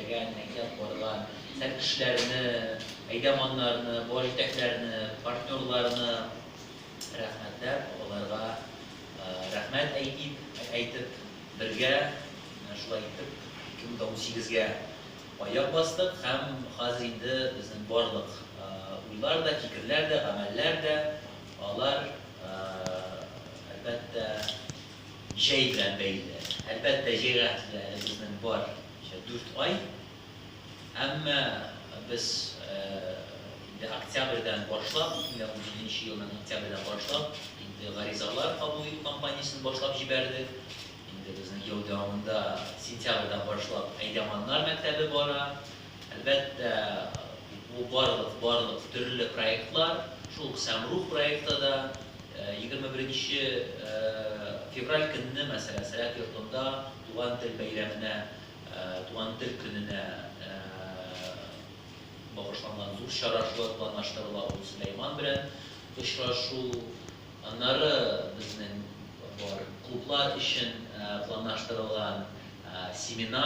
эшләгән, әкият барган, сәр кешеләрне, әйдәманнарны, баш итәкләрне, партнерларны рәхмәтләп, аларга рәхмәт әйтеп, бергә шулай итеп 2018-гә аяк бастык һәм хәзер инде безнең барлык уйлар да, фикерләр дә, гамәлләр дә, алар әлбәттә җәй белән бәйле. Әлбәттә җәйгә безнең бар 4 ай. Әмма без инде октябрьдән башлап, 2017 елның октябрьдән башлап, инде гаризалар кабул итү кампаниясын башлап җибәрдек. Инде безнең ел дәвамында сентябрьдән башлап әйдәманнар мәктәбе бара. Әлбәттә, бу барлык төрле проектлар, шул Сәмрух проекты да 21 февраль көнне мәсәлән Сәләт йортында туган тел бәйрәменә, туган тел көненә багышланган зур чара планлаштырыла, ул Сөләйман белән очрашу. Аннары безнең клублар өчен планлаштырылган семинар